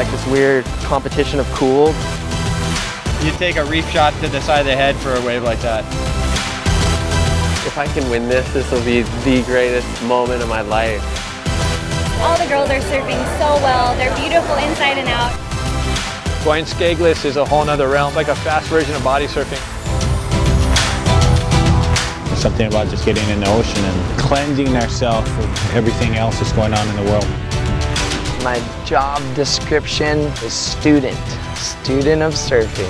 like this weird competition of cool. You take a reef shot to the side of the head for a wave like that. If I can win this, this will be the greatest moment of my life. All the girls are surfing so well. They're beautiful inside and out. Going skagless is a whole nother realm, like a fast version of body surfing. There's something about just getting in the ocean and cleansing ourselves of everything else that's going on in the world. My job description is student of surfing.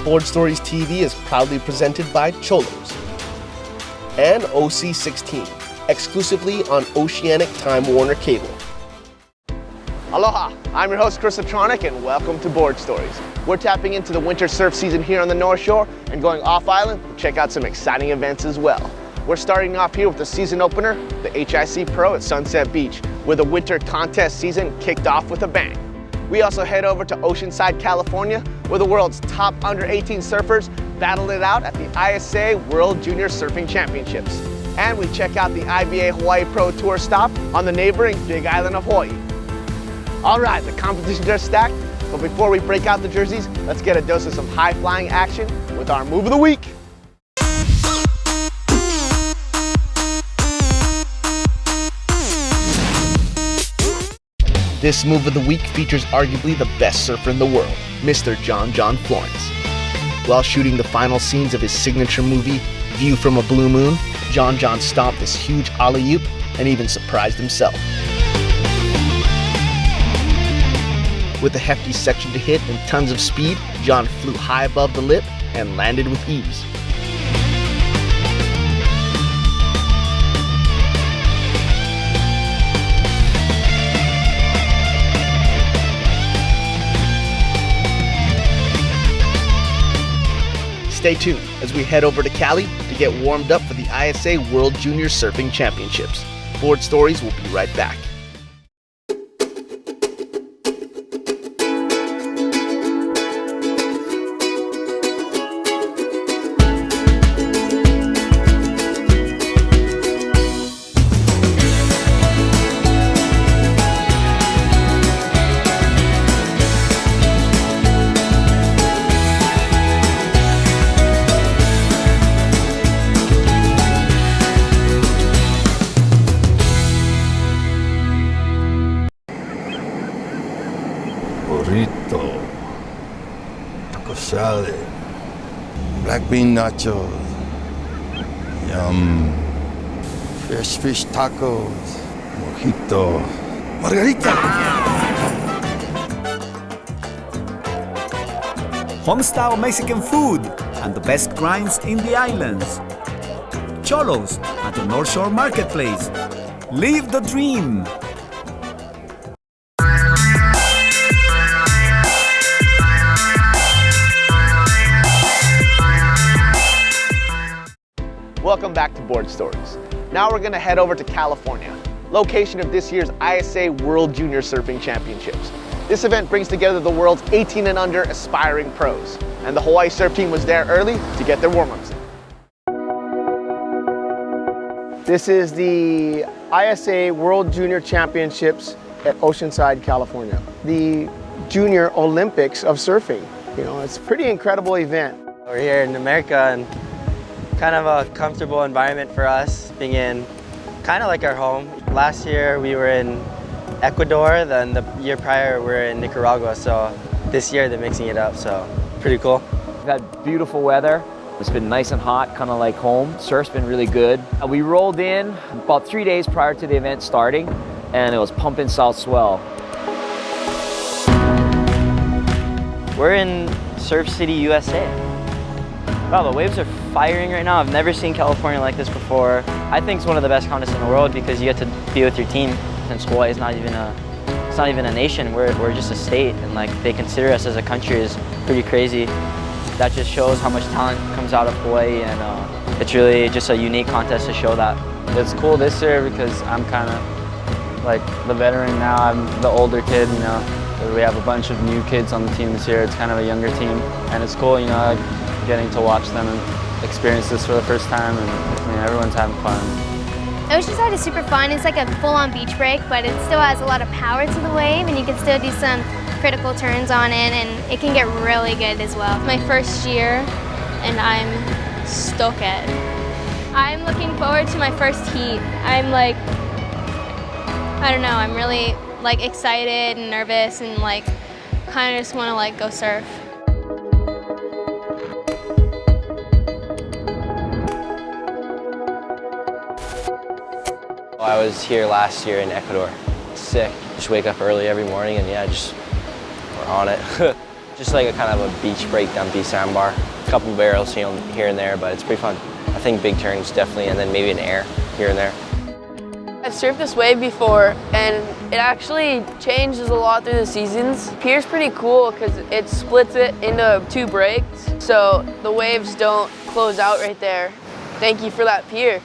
Board Stories TV is proudly presented by Cholos and OC16, exclusively on Oceanic Time Warner Cable. Aloha, I'm your host Chris Atronic and welcome to Board Stories. We're tapping into the winter surf season here on the North Shore and going off island to check out some exciting events as well. We're starting off here with the season opener, the HIC Pro at Sunset Beach, where the winter contest season kicked off with a bang. We also head over to Oceanside, California, where the world's top under 18 surfers battled it out at the ISA World Junior Surfing Championships. And we check out the IBA Hawaii Pro Tour stop on the neighboring Big Island of Hawaii. All right, the competitions are stacked, but before we break out the jerseys, let's get a dose of some high-flying action with our Move of the Week. This Move of the Week features arguably the best surfer in the world, Mr. John Florence. While shooting the final scenes of his signature movie, View from a Blue Moon, John stomped this huge alley-oop and even surprised himself. With a hefty section to hit and tons of speed, John flew high above the lip and landed with ease. Stay tuned as we head over to Cali to get warmed up for the ISA World Junior Surfing Championships. Board Stories will be right back. Burrito, taco salad, black bean nachos, yum, fresh fish tacos, mojito, margarita. Home-style Mexican food and the best grinds in the islands. Cholos at the North Shore Marketplace. Live the dream! Welcome back to Board Stories. Now we're going to head over to California, location of this year's ISA World Junior Surfing Championships. This event brings together the world's 18 and under aspiring pros, and the Hawaii surf team was there early to get their warm-ups in. This is the ISA World Junior Championships at Oceanside, California. The Junior Olympics of surfing. You know, it's a pretty incredible event. We're here in America and kind of a comfortable environment for us, being in kind of like our home. Last year we were in Ecuador, then the year prior we were in Nicaragua, so this year they're mixing it up, so pretty cool. We've had beautiful weather. It's been nice and hot, kind of like home. Surf's been really good. We rolled in about 3 days prior to the event starting, and it was pumping south swell. We're in Surf City, USA. Wow, the waves are firing right now. I've never seen California like this before. I think it's one of the best contests in the world because you get to be with your team. Since Hawaii is not even a nation, we're just a state, and like they consider us as a country is pretty crazy. That just shows how much talent comes out of Hawaii, and it's really just a unique contest to show that. It's cool this year because I'm kind of like the veteran now. I'm the older kid, you know. We have a bunch of new kids on the team this year. It's kind of a younger team, and it's cool, you know, getting to watch them and experience this for the first time, and I mean, everyone's having fun. Oceanside is super fun. It's like a full-on beach break, but it still has a lot of power to the wave, and you can still do some critical turns on it, and it can get really good as well. My first year, and I'm stoked. I'm looking forward to my first heat. I'm like, I don't know, I'm really like excited and nervous and like kind of just want to like go surf. I was here last year in Ecuador. Sick. Just wake up early every morning and yeah, just we're on it. Just like a kind of a beach break, dumpy sandbar. A couple barrels here and there, but it's pretty fun. I think big turns definitely, and then maybe an air here and there. I've surfed this wave before, and it actually changes a lot through the seasons. Pier's pretty cool because it splits it into 2 breaks, so the waves don't close out right there. Thank you for that pier.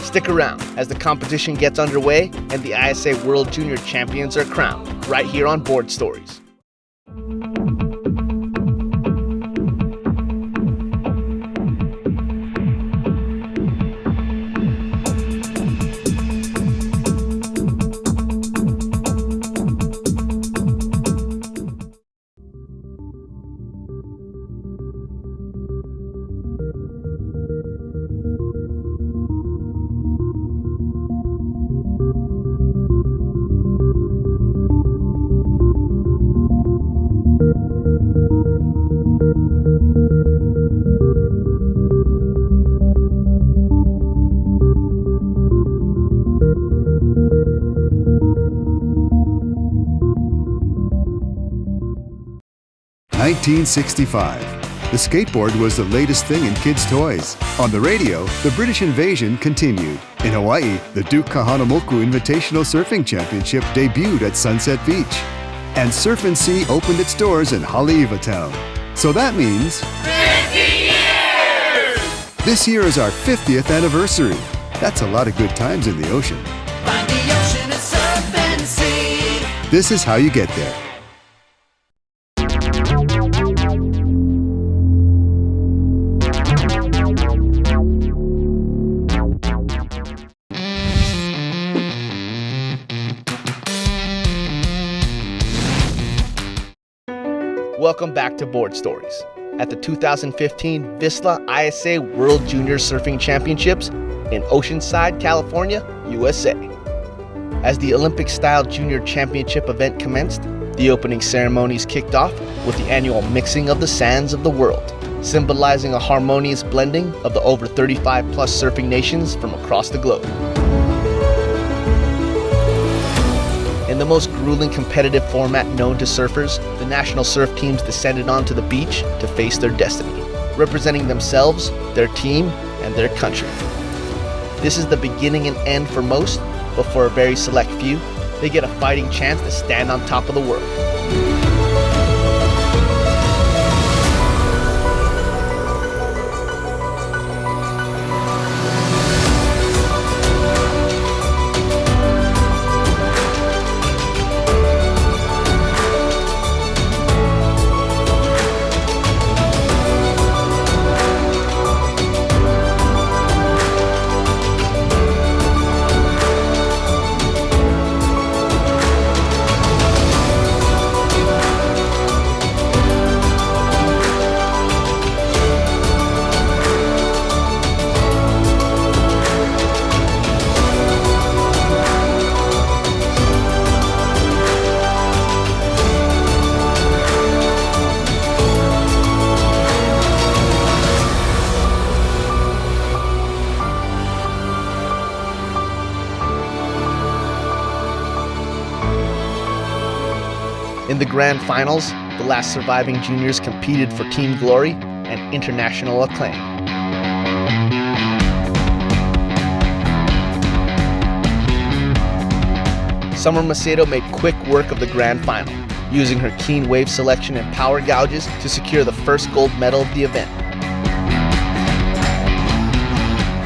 Stick around as the competition gets underway and the ISA World Junior Champions are crowned right here on Board Stories. In 1965, the skateboard was the latest thing in kids' toys. On the radio, the British invasion continued. In Hawaii, the Duke Kahanamoku Invitational Surfing Championship debuted at Sunset Beach. And Surf and Sea opened its doors in Haleiwa Town. So that means 50 years! This year is our 50th anniversary. That's a lot of good times in the ocean. Find the ocean and surf and sea. This is how you get there. Welcome back to Board Stories. At the 2015 Vizsla ISA World Junior Surfing Championships in Oceanside, California, USA. As the Olympic-style junior championship event commenced, the opening ceremonies kicked off with the annual mixing of the sands of the world, symbolizing a harmonious blending of the over 35-plus surfing nations from across the globe. In the most grueling competitive format known to surfers, the national surf teams descended onto the beach to face their destiny, representing themselves, their team, and their country. This is the beginning and end for most, but for a very select few, they get a fighting chance to stand on top of the world. In the grand finals, the last surviving juniors competed for team glory and international acclaim. Summer Macedo made quick work of the grand final, using her keen wave selection and power gouges to secure the first gold medal of the event.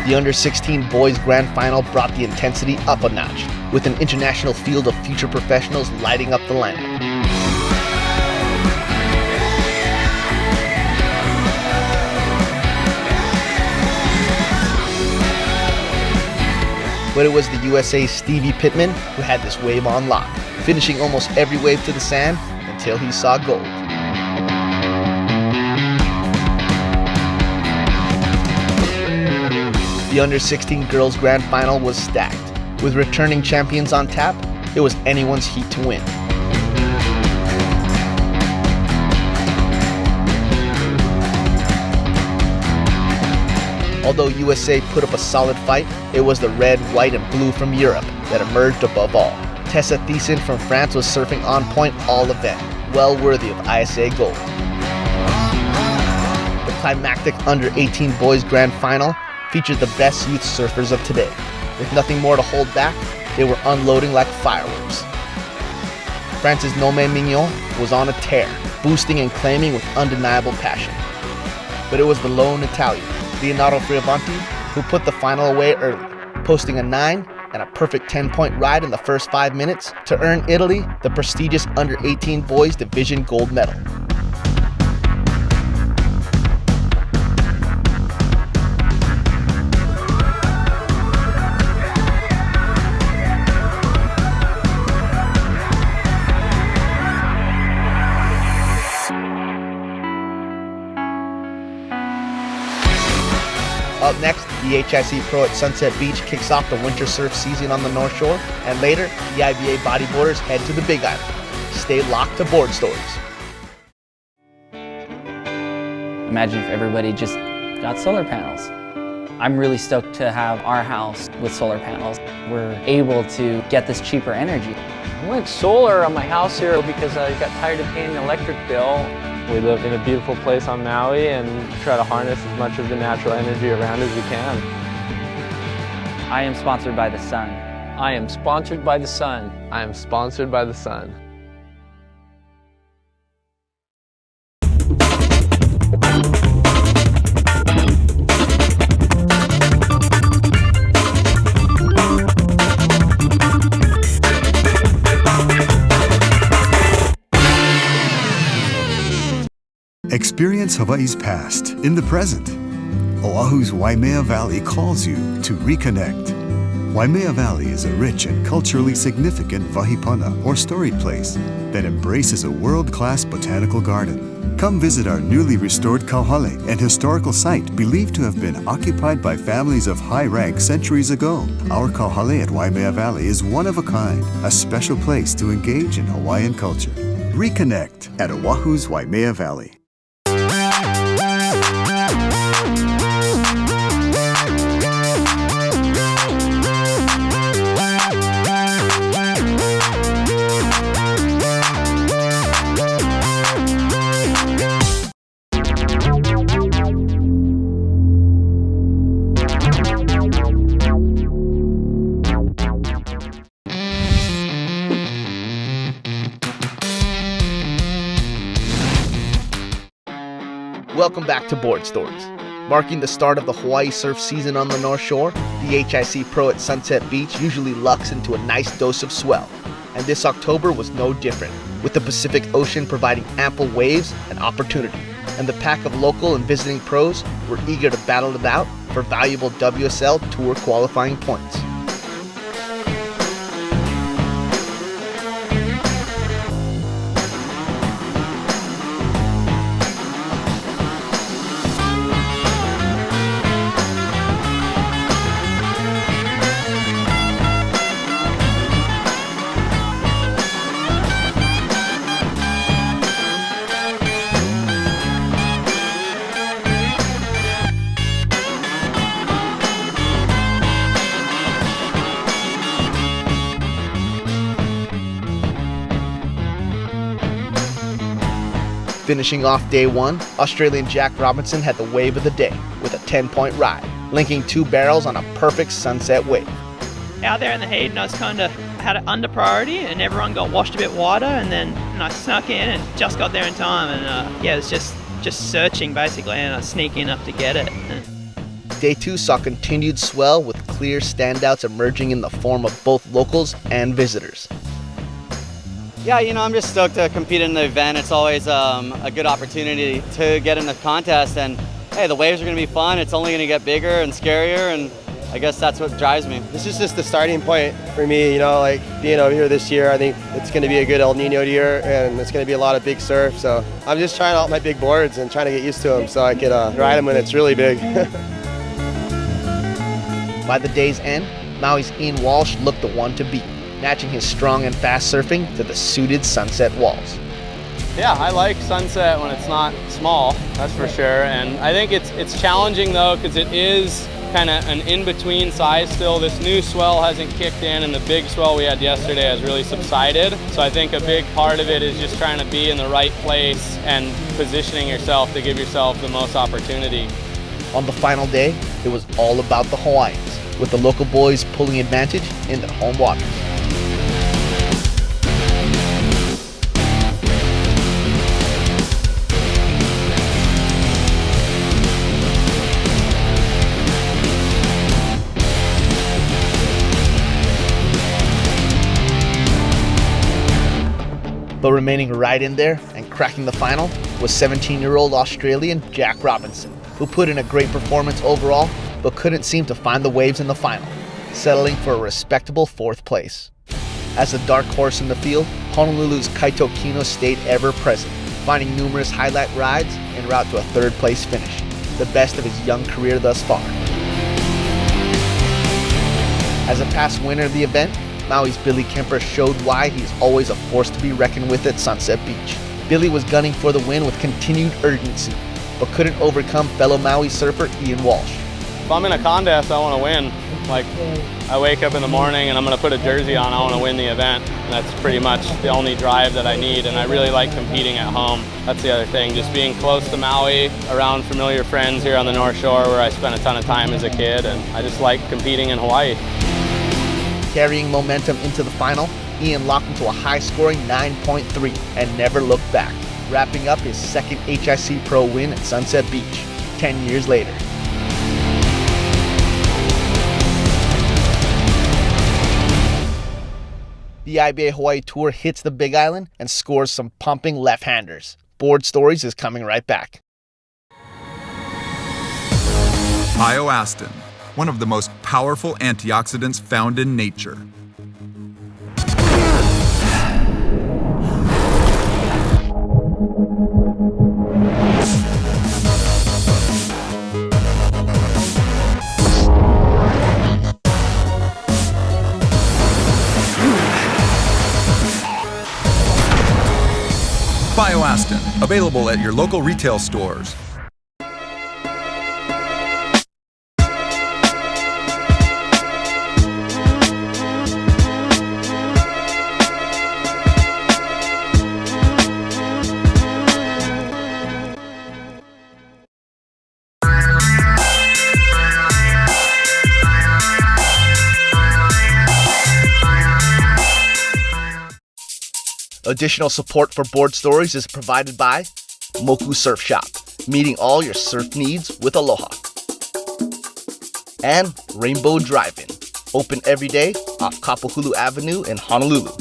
The under-16 boys grand final brought the intensity up a notch, with an international field of future professionals lighting up the lineup. But it was the USA's Stevie Pittman who had this wave on lock, finishing almost every wave to the sand until he saw gold. The under-16 girls grand final was stacked. With returning champions on tap, it was anyone's heat to win. Although USA put up a solid fight, it was the red, white, and blue from Europe that emerged above all. Tessa Thiessen from France was surfing on point all event, well worthy of ISA gold. The climactic under-18 boys grand final featured the best youth surfers of today. With nothing more to hold back, they were unloading like fireworks. France's Nome Mignon was on a tear, boosting and claiming with undeniable passion. But it was the lone Italian, Leonardo Fioravanti, who put the final away early, posting a 9 and a perfect 10-point ride in the first 5 minutes to earn Italy the prestigious under-18 boys division gold medal. Up next, the HIC Pro at Sunset Beach kicks off the winter surf season on the North Shore, and later, the IBA bodyboarders head to the Big Island. Stay locked to Board Stories. Imagine if everybody just got solar panels. I'm really stoked to have our house with solar panels. We're able to get this cheaper energy. I went solar on my house here because I got tired of paying the electric bill. We live in a beautiful place on Maui and try to harness as much of the natural energy around as we can. I am sponsored by the sun. I am sponsored by the sun. I am sponsored by the sun. Experience Hawaii's past in the present. Oahu's Waimea Valley calls you to reconnect. Waimea Valley is a rich and culturally significant vahipana, or storied place, that embraces a world-class botanical garden. Come visit our newly restored kauhale, an historical site believed to have been occupied by families of high rank centuries ago. Our kauhale at Waimea Valley is one of a kind, a special place to engage in Hawaiian culture. Reconnect at Oahu's Waimea Valley. Welcome back to Board Stories. Marking the start of the Hawaii surf season on the North Shore, the HIC Pro at Sunset Beach usually lucks into a nice dose of swell. And this October was no different, with the Pacific Ocean providing ample waves and opportunity. And the pack of local and visiting pros were eager to battle it out for valuable WSL Tour qualifying points. Finishing off day one, Australian Jack Robinson had the wave of the day with a 10-point ride, linking 2 barrels on a perfect sunset wave. Out there in the heat, and I had it under priority, and everyone got washed a bit wider, and then I snuck in and just got there in time, and it was just searching basically, and I sneak in enough to get it. Day 2 saw continued swell with clear standouts emerging in the form of both locals and visitors. Yeah, I'm just stoked to compete in the event. It's always a good opportunity to get in the contest, and hey, the waves are going to be fun. It's only going to get bigger and scarier, and I guess that's what drives me. This is just the starting point for me, like being over here this year. I think it's going to be a good El Nino year, and it's going to be a lot of big surf. So I'm just trying out my big boards and trying to get used to them so I can ride them when it's really big. By the day's end, Maui's Ian Walsh looked the one to beat, matching his strong and fast surfing to the suited Sunset walls. Yeah, I like Sunset when it's not small, that's for sure. And I think it's challenging though, because it is kind of an in-between size still. This new swell hasn't kicked in, and the big swell we had yesterday has really subsided. So I think a big part of it is just trying to be in the right place and positioning yourself to give yourself the most opportunity. On the final day, it was all about the Hawaiians, with the local boys pulling advantage in their home waters. But remaining right in there and cracking the final was 17-year-old Australian Jack Robinson, who put in a great performance overall, but couldn't seem to find the waves in the final, settling for a respectable 4th place. As the dark horse in the field, Honolulu's Kaito Kino stayed ever present, finding numerous highlight rides en route to a 3rd place finish, the best of his young career thus far. As a past winner of the event, Maui's Billy Kemper showed why he's always a force to be reckoned with at Sunset Beach. Billy was gunning for the win with continued urgency, but couldn't overcome fellow Maui surfer Ian Walsh. If I'm in a contest, I want to win. Like, I wake up in the morning and I'm going to put a jersey on, I want to win the event. And that's pretty much the only drive that I need, and I really like competing at home. That's the other thing, just being close to Maui, around familiar friends here on the North Shore where I spent a ton of time as a kid, and I just like competing in Hawaii. Carrying momentum into the final, Ian locked into a high-scoring 9.3 and never looked back, wrapping up his 2nd HIC Pro win at Sunset Beach, 10 years later. The IBA Hawaii Tour hits the Big Island and scores some pumping left-handers. Board Stories is coming right back. Bioastin, one of the most powerful antioxidants found in nature. Bioastin, available at your local retail stores. Additional support for Board Stories is provided by Moku Surf Shop, meeting all your surf needs with aloha. And Rainbow Drive-In, open every day off Kapahulu Avenue in Honolulu.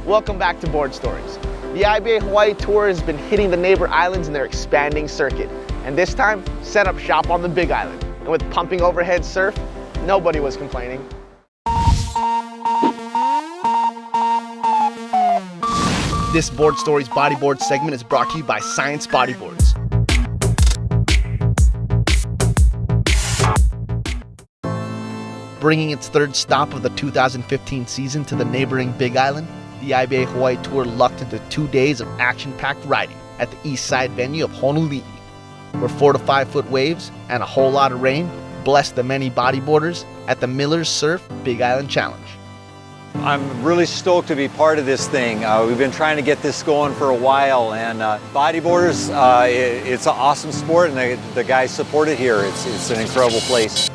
Welcome back to Board Stories. The IBA Hawaii Tour has been hitting the neighbor islands in their expanding circuit, and this time set up shop on the Big Island. And with pumping overhead surf, nobody was complaining. This Board Stories bodyboard segment is brought to you by Science Bodyboards. Bringing its 3rd stop of the 2015 season to the neighboring Big Island, the IBA Hawaii Tour lucked into 2 days of action-packed riding at the east side venue of Honolulu, where 4 to 5 foot waves and a whole lot of rain blessed the many bodyboarders at the Miller's Surf Big Island Challenge. I'm really stoked to be part of this thing. We've been trying to get this going for a while, and bodyboarders, it's an awesome sport, and the guys support it here. It's an incredible place.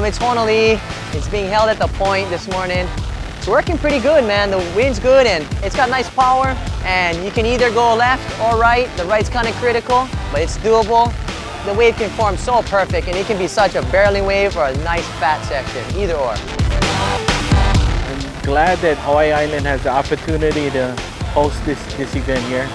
It's Honolulu. It's being held at the point this morning. It's working pretty good, man. The wind's good and it's got nice power, and you can either go left or right. The right's kind of critical, but it's doable. The wave can form so perfect, and it can be such a barreling wave or a nice fat section, either or. I'm glad that Hawaii Island has the opportunity to host this event here.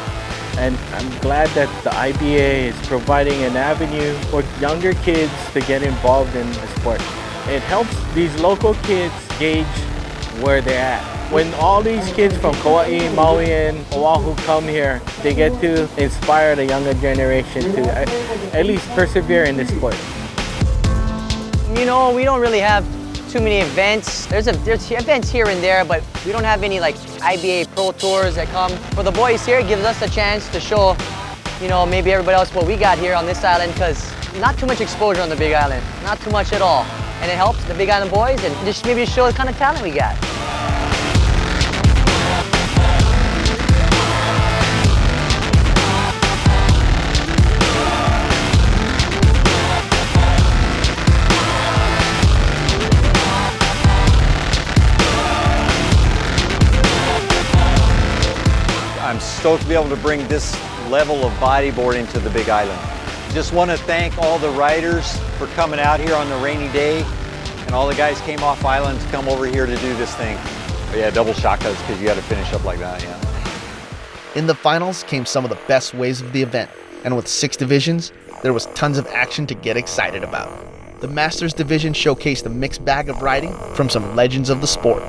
And I'm glad that the IBA is providing an avenue for younger kids to get involved in the sport. It helps these local kids gauge where they're at. When all these kids from Kauai, Maui, and Oahu come here, they get to inspire the younger generation to at least persevere in this sport. You know, we don't really have too many events. There's events here and there, but we don't have any like IBA Pro Tours that come. For the boys here, it gives us a chance to show, you know, maybe everybody else what we got here on this island, because not too much exposure on the Big Island, not too much at all. And it helps the Big Island boys and just maybe show the kind of talent we got. I'm stoked to be able to bring this level of bodyboarding to the Big Island. Just want to thank all the riders for coming out here on the rainy day, and all the guys came off island to come over here to do this thing. But yeah, double shakas because you got to finish up like that, yeah. In the finals came some of the best waves of the event, and with 6 divisions, there was tons of action to get excited about. The Masters division showcased a mixed bag of riding from some legends of the sport.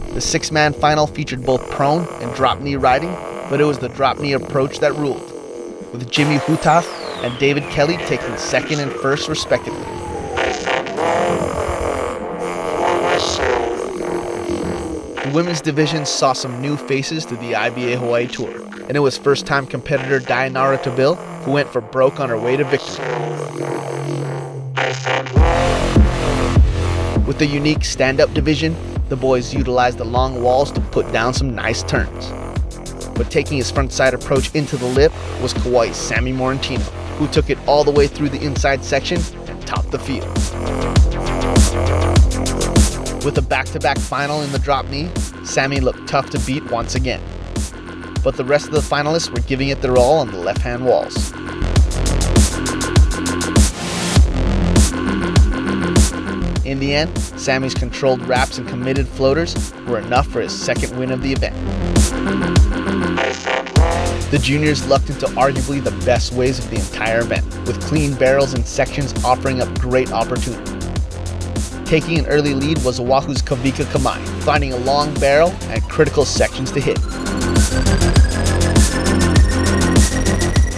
The 6-man final featured both prone and drop knee riding, but it was the drop knee approach that ruled, with Jimmy Hutaf and David Kelly taking second and first respectively. The women's division saw some new faces to the IBA Hawaii Tour, and it was first-time competitor Dayanara Tabil who went for broke on her way to victory. With the unique stand-up division, the boys utilized the long walls to put down some nice turns. But taking his front-side approach into the lip was Kauai's Sammy Morantino, who took it all the way through the inside section and topped the field. With a back-to-back final in the drop knee, Sammy looked tough to beat once again. But the rest of the finalists were giving it their all on the left-hand walls. In the end, Sammy's controlled wraps and committed floaters were enough for his second win of the event. The juniors lucked into arguably the best waves of the entire event, with clean barrels and sections offering up great opportunity. Taking an early lead was Oahu's Kavika Kamai, finding a long barrel and critical sections to hit.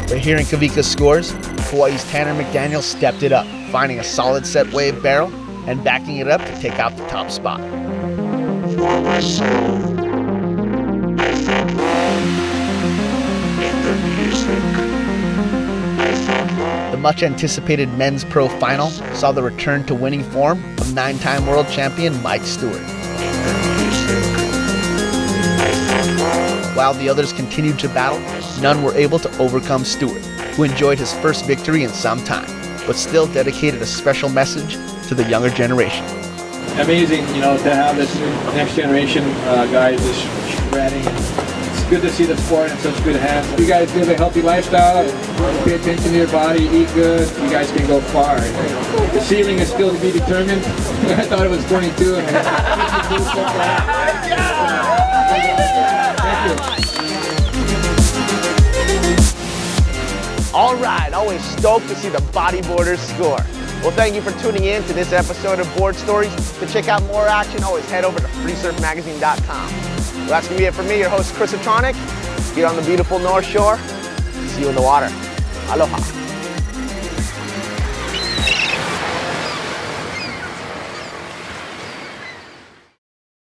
But hearing Kavika's scores, Hawaii's Tanner McDaniel stepped it up, finding a solid set wave barrel and backing it up to take out the top spot. The much-anticipated men's pro final saw the return to winning form of 9-time world champion Mike Stewart. While the others continued to battle, none were able to overcome Stewart, who enjoyed his first victory in some time, but still dedicated a special message to the younger generation. Amazing, you know, to have this next generation guys just shredding. It's good to see the sport in such good hands. You guys live a healthy lifestyle, pay attention to your body, eat good, you guys can go far. The ceiling is still to be determined. I thought it was 22. All right, always stoked to see the bodyboarders score. Well, thank you for tuning in to this episode of Board Stories. To check out more action, always head over to freesurfmagazine.com. Well, that's going to be it for me, your host, Chris Atronic, here on the beautiful North Shore. See you in the water. Aloha.